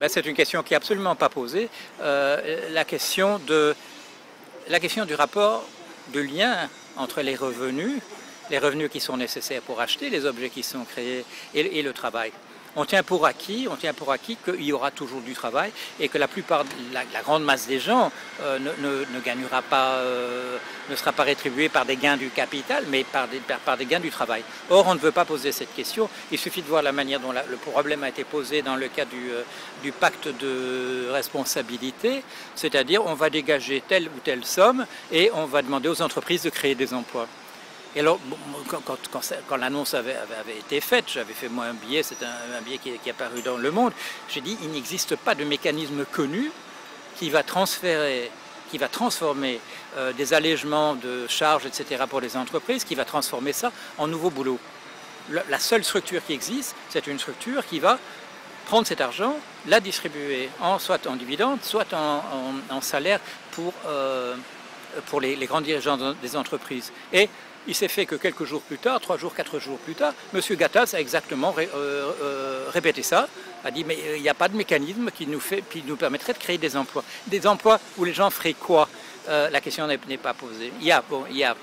Ben, c'est une question qui n'est absolument pas posée. La question du rapport, du lien entre les revenus qui sont nécessaires pour acheter les objets qui sont créés et le travail. On tient pour acquis qu'il y aura toujours du travail et que la grande masse des gens ne gagnera pas, ne sera pas rétribuée par des gains du capital, mais par des gains du travail. Or, on ne veut pas poser cette question. Il suffit de voir la manière dont le problème a été posé dans le cas du pacte de responsabilité, c'est-à-dire on va dégager telle ou telle somme et on va demander aux entreprises de créer des emplois. Et alors, quand l'annonce avait été faite, j'avais fait moi un billet, c'est un billet qui est apparu dans Le Monde, j'ai dit il n'existe pas de mécanisme connu qui va transformer des allègements de charges, etc. pour les entreprises, qui va transformer ça en nouveau boulot. La seule structure qui existe, c'est une structure qui va prendre cet argent, la distribuer soit en dividendes, soit en salaire pour les grands dirigeants des entreprises. Et il s'est fait que quelques jours plus tard, 3 jours, 4 jours plus tard, M. Gattaz a exactement répété ça, a dit mais il n'y a pas de mécanisme qui nous permettrait de créer des emplois. Des emplois où les gens feraient quoi? La question n'est pas posée. Il y a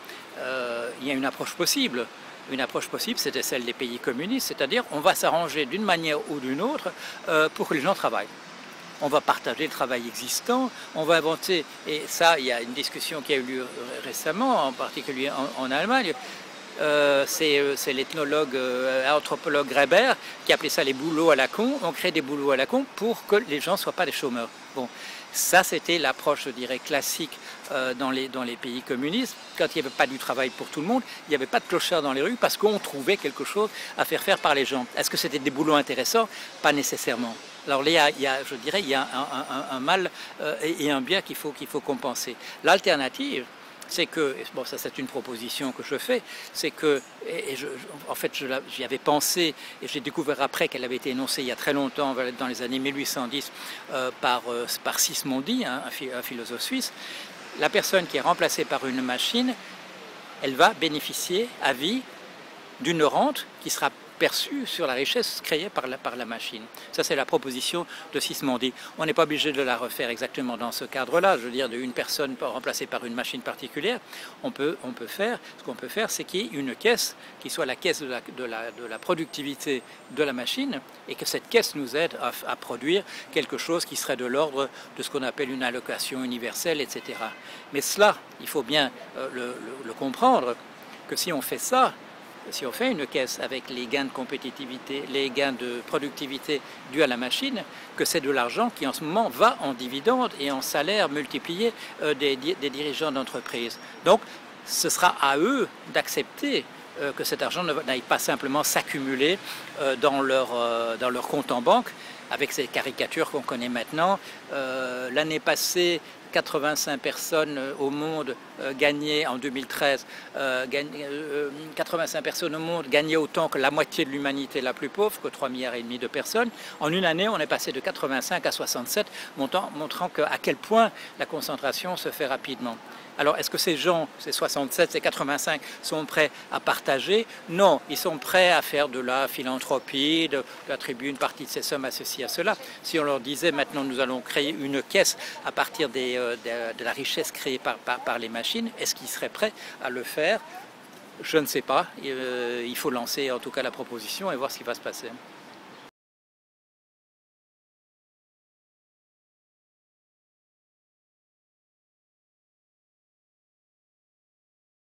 une approche possible. Une approche possible, c'était celle des pays communistes, c'est-à-dire on va s'arranger d'une manière ou d'une autre pour que les gens travaillent. On va partager le travail existant, on va inventer, et ça, il y a une discussion qui a eu lieu récemment, en particulier en Allemagne, c'est l'ethnologue, anthropologue Graeber qui appelait ça les boulots à la con. On crée des boulots à la con pour que les gens ne soient pas des chômeurs. Bon, ça c'était l'approche, je dirais, classique dans les pays communistes. Quand il n'y avait pas du travail pour tout le monde, il n'y avait pas de clochards dans les rues parce qu'on trouvait quelque chose à faire par les gens. Est-ce que c'était des boulots intéressants? Pas nécessairement. Alors là, je dirais, il y a un mal et un bien qu'il faut compenser. L'alternative, c'est que, bon, ça c'est une proposition que je fais, c'est que, en fait j'y avais pensé et j'ai découvert après qu'elle avait été énoncée il y a très longtemps, dans les années 1810, par Sismondi, un philosophe suisse. La personne qui est remplacée par une machine, elle va bénéficier à vie d'une rente qui sera perçue sur la richesse créée par la machine. Ça, c'est la proposition de Sismondi. On n'est pas obligé de la refaire exactement dans ce cadre-là, je veux dire, d'une personne remplacée par une machine particulière. Ce qu'on peut faire, c'est qu'il y ait une caisse qui soit la caisse de la productivité de la machine et que cette caisse nous aide à produire quelque chose qui serait de l'ordre de ce qu'on appelle une allocation universelle, etc. Mais cela, il faut bien le comprendre, que si on fait ça, si on fait une caisse avec les gains de compétitivité, les gains de productivité dus à la machine, que c'est de l'argent qui en ce moment va en dividendes et en salaires multipliés des dirigeants d'entreprise. Donc ce sera à eux d'accepter que cet argent n'aille pas simplement s'accumuler dans leur compte en banque avec ces caricatures qu'on connaît maintenant. L'année passée, 85 personnes au monde gagnaient en 2013, 85 personnes au monde gagnaient autant que la moitié de l'humanité la plus pauvre, que 3,5 milliards de personnes. En une année, on est passé de 85 à 67, montrant à quel point la concentration se fait rapidement. Alors, est-ce que ces gens, ces 67, ces 85, sont prêts à partager? Non, ils sont prêts à faire de la philanthropie, d'attribuer une partie de ces sommes à ceci, à cela. Si on leur disait maintenant nous allons créer une caisse à partir de la richesse créée par les machines, est-ce qu'ils seraient prêts à le faire? Je ne sais pas. Il faut lancer en tout cas la proposition et voir ce qui va se passer.